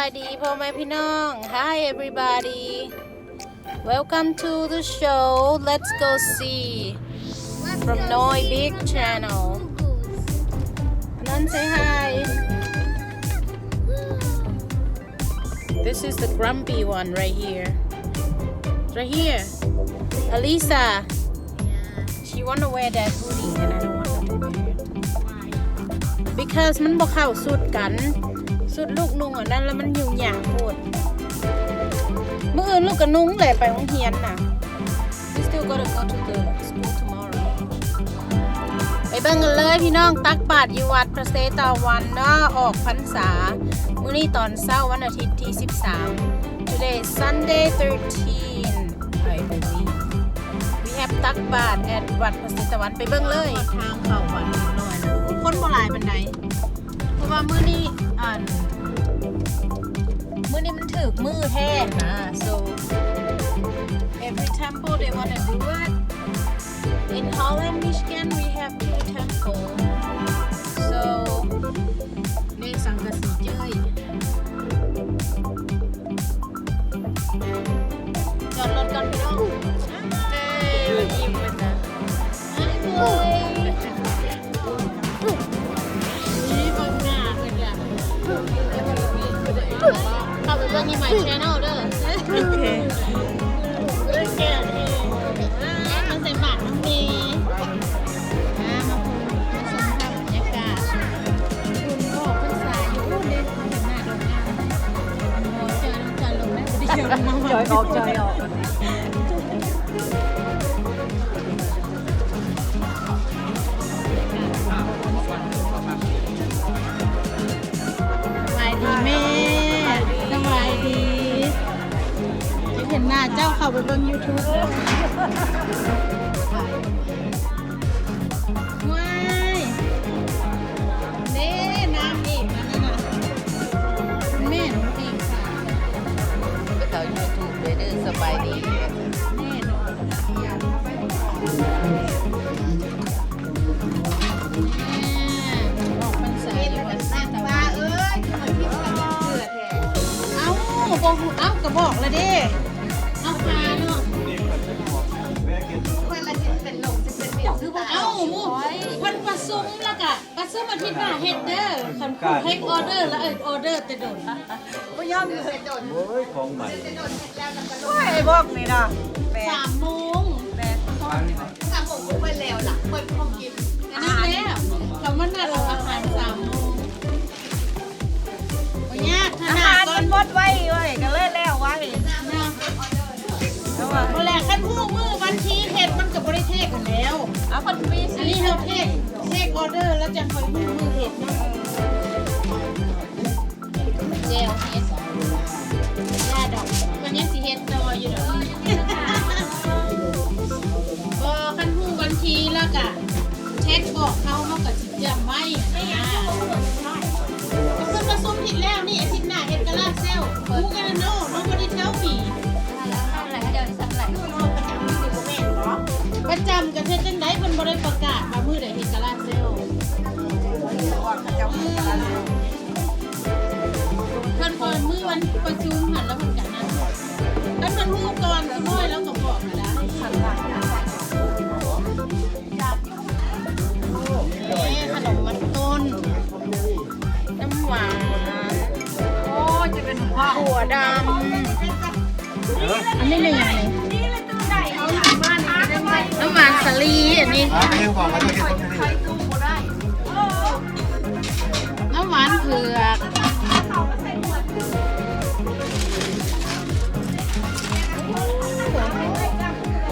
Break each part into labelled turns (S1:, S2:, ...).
S1: ายดีพ่อแม่พี่น้อง Hi everybody Welcome to the show Let's go see from Noi Big Channel Anan say hi This is the grumpy one right here Alisa She wanna wear that hoodie and I don't want her to wear it Because มันบ่เข้าสุดกันสุดลูกนุ่งอันนั้นแล้วมันยุ่งยากโคตรเมื่ออื่นลูกก็นุ่งแหละไปโรงเรียนน่ะ We still gotta go to the school tomorrow ไปเบิ่งกันเลยพี่น้องตักบาตรอยู่วัดพระเสตาวันเนาะออกพรรษามื้อนี้ตอนเช้าวันอาทิตย์ที่13 Today is Sunday 13 I believe We have ตักบาตร at วัดพระเสตาวันไปเบิ่งเลยทางเข้าวัดน้อยนะคนบ่หลายปานใดเพราะว่ามื้อนี้มันถึกมือแท้นะ so every temple they want to do it in Holland Michigan we have 2 temples so นี่สังกะสีเจ้ยจอดรถก่อนพี่น้องยิ้มเลยนะเข้าไปเบิ่งในmy channel เด้อโอเคเรื่องแก่มันใส่บาตรมันมีมาพูดมาชมภาพบรรยากาศคุณก็ออกพรรษาอยู่พูดเลยเห็นหน้าดอกงามโอ้เจอน้ำจันลงแล้วไม่ได้เจอมาจอยออกเห็นหน้าเจ้าเข้าไปเบิ่ง YouTube ว้ายนี่น้ำอีกนั่นน่ะแม่น้องอีกค่ะไปเข้า YouTube เด้อสบายดีแน่นอนออกพรรษาอยู่วัดแม่ตะวันเอ้ยคือมันพิมพ์กันเสือแท้เอ้าก็บอกแล้วเด้เอาปลาเนาะคนละจิตเป็นลมจะเป็นเดี่ยวคือว่าเอ้าหมูคนผสมแล้วก็ผสมอาทิตย์หน้าเฮ็ดเด้อคันผู้เทคออเดอร์แล้วออเดอร์แต่โดนบ่ยอมเลยโดนโอ้ยของใหม่จะโดนเสร็จแล้วแล้วก็ลงไอ้พวกนี้เนาะ3 โมง3 โมงเปิดแล้วล่ะเปิดห้องกินอันนั้นแล้วเขามันนัดเอาอาหาร3 โมงบ่ยากอาหารมันหมดไว้เว้ยก็เลยแล้วไว้เอาแหละขั้นผู้มือวันทีเห็ดมันกับบริเทศกันแล้วเอาคนมีอันนี้เราเทศออเดอร์แล้วจะคอยมือเห็ดเนาะเจลเห็ดยาดอกมันยังสีเห็ดดอยอยู่เด้อก็ขั้นผู้วันทีแล้วก็เช็คบอกเขาก็สิจำไว้ก็เพิ่งมาซุ่มผิดแล้วนี่อาทิตย์หน้าเห็ดกระลาเซลผู้กันโน่น้องบริเทลปีประจำกันเฮ็ดจังได๋เพิ่นบ่ได้ประกาศว่ามื้อใดเฮ็ดกะลาเซลเพิ่นเปิดมื้อวันประชุมหันแล้วเพิ่นกันนั้นแล้วมันฮู้ก่อนคือน้อยแล้วก็บอกกันแล้วขนมมันต้นน้ำหวานโอ้จะเป็นถั่วดำอันนี้เป็นยังไงน้ำมันสลีอันนี้น้ำหวานเผือก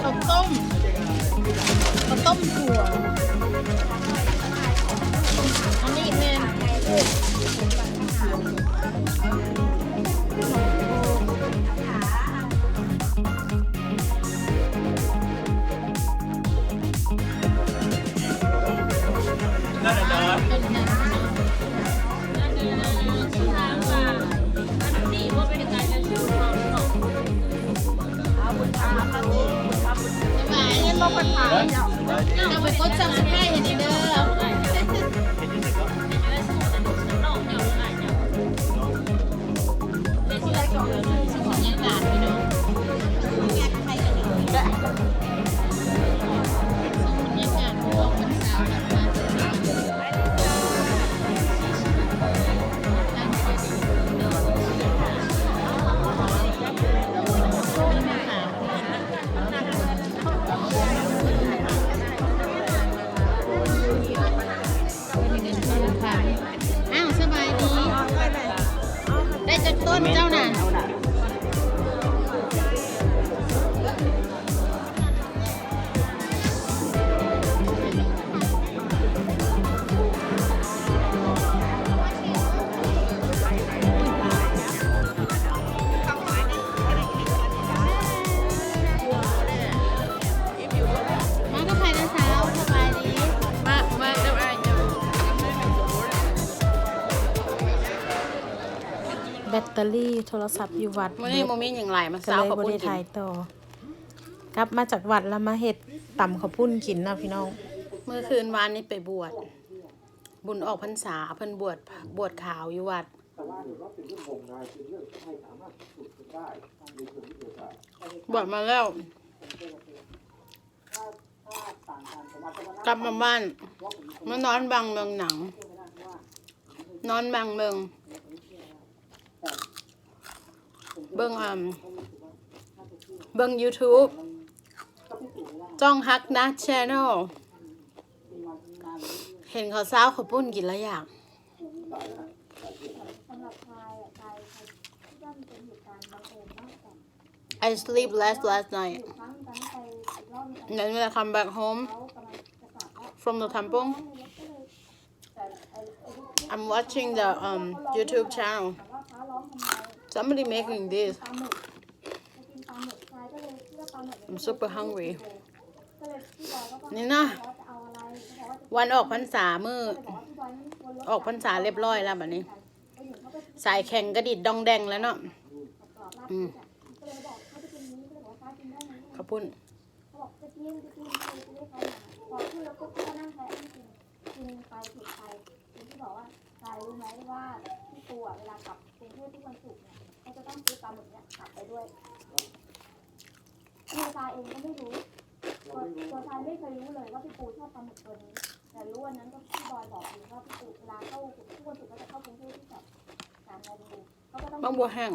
S1: ข้าวต้มถั่วอันนี้เป็นเอาไปกดซับสไครบ์ให้ดีเด้อ ตอรี่โทรศัพท์อยู่วัด
S2: มื้อนี้บ่มีหยังหลายมา
S1: ก็
S2: สาว
S1: เลย
S2: ข้าว
S1: บ่
S2: ปุ้น
S1: ได้
S2: กิน
S1: ถ่ายต่อกลับมาจากวัดแล้วมาเฮ็ดตำข้าวปุ้นกินนะพี่น้อง
S2: เมื่อคืนวานนี้ไปบวชบุญออกพรรษาเพิ่นบวชขาวอยู่วัดบวชมาแล้วกลับมาบ้านมานอนบังเมืองหนังนอนบังเมืองเบิ่ง YouTube จ้องฮักนะ Channel เห็นเขาวเช้าเขาวปุ้นกินแล้วอยาก I sleep last night and then when I come back home from the temple I'm watching the YouTube channel somebody making this I'm super hungry นี่นะวันออกพรรษามื้อออกพรรษาเรียบร้อยแล้วบัดนี้สายแข่งกระดิดดองแดงแล้วเนาะข้าวปุ้น
S3: รู้ไหมว่าพี่ปูเวลากลับกรุงเทพทุกวันศุกร์เนี่ยเขาจะต้องซื้อปลาหมึกเนี่ยกลับไปด้วยตัวชายเองก็ไม่รู้ตัวชายไม่เคยรู้เลยว่าพี่ปูชอบปลาหมึกตัวนี้แต่รู้วันนั้นก็พี่บอยบอกเองว่าพี่ปูเวลาเข้าทุกวันศุกร์ก็จะเข้ากรุงเทพที่แบบ3 โมงเย็นเขาก็ต้อง
S2: บางบัวแห้ง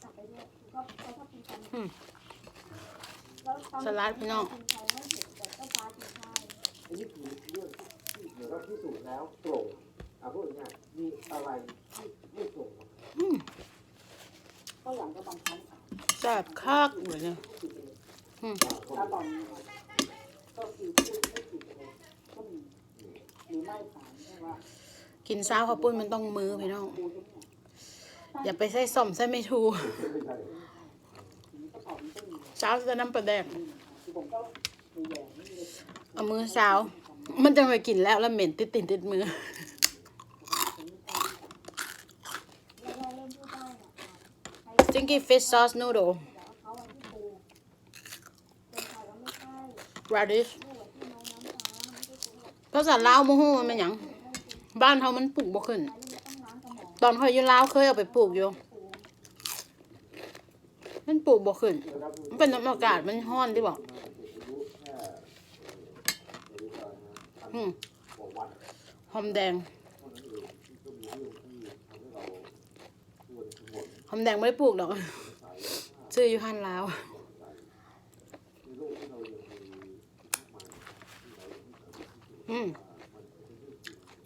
S3: กลับไปด้วยเขาชอบกินปลาหมึก
S2: สลัดพี่น้อง
S3: กินไทยไม่เห็นแต่เจ้าฟ้ากินไทย
S4: อันนี้คือเรื่องที่เหมือนว่าพิสูจน์แล้วตรงพูดง่ายๆมีอะไรที่ไม่ตรง
S3: ก็อย่างก็บางครั้ง
S2: แซ่บคักเลยเนี่ย
S3: ถ้าตอนนี้ก็คือพูดไม่ถูกเลยก็มีหรือไม่ถามแค่ว่า
S2: กินเช้าข้าวปุ้นมันต้องมือพี่น้องอย่าไปใส่ส้มใส่ไม่ถูเช้าจะน้ำปลาแดงเอามือเช้ามันจะไปกินแล้วเหม็นติดมือStinky fish sauce noodle radish ภาษาลาวโมโหมันเป็นหยังบ้านเขามันปลูกบ่ขึ้นตอนเขาอยู่ลาวเคยเอาไปปลูกอยู่มันปลูกบ่ขึ้นมันเป็นอากาศมันร้อนที่บอกหอมแดงหอมแดงไม่ได้ปลูกหรอกซื้ออยู่ห้านลาว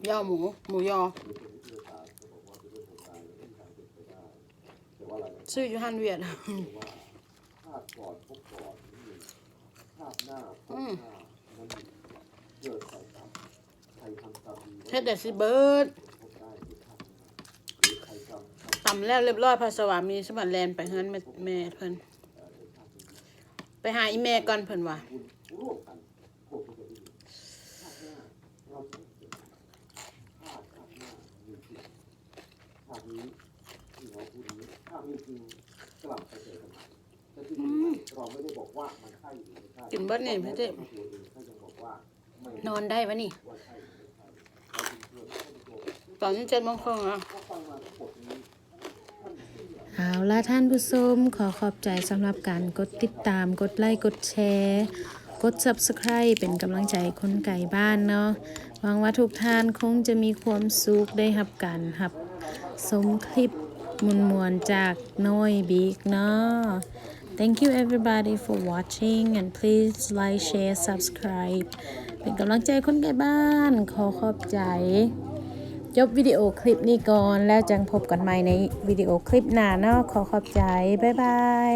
S2: ยอหมูยอซื้ออยู่ห้านเวียดเฮ็ดแต่สิเบิร์ดตำแล้วเรียบร้อยพาสวามีสมัครแลนไปเฮือนแม่เพิ่นไปหาอีแม่ก่อนเพิ่นว่ากินเบิดนี่พี่เจ๊นอนได้ปะนี่ตอนนี้7 โมงครึ่งแล้ว
S1: เอาล่ะท่านผู้ชมขอขอบใจสำหรับการกดติดตามกดไลค์กดแชร์กด Subscribe เป็นกำลังใจคนไก่บ้านเนาะหวังว่าทุกท่านคงจะมีความสุขได้รับการรับชมคลิปมวลๆจากน้อยบิ๊กเนาะ Thank you everybody for watching and please like share subscribe เป็นกำลังใจคนไก่บ้านขอขอบใจจบวิดีโอคลิปนี้ก่อนแล้วจังพบกันใหม่ในวิดีโอคลิปหน้าเนาะขอขอบใจบ๊ายบาย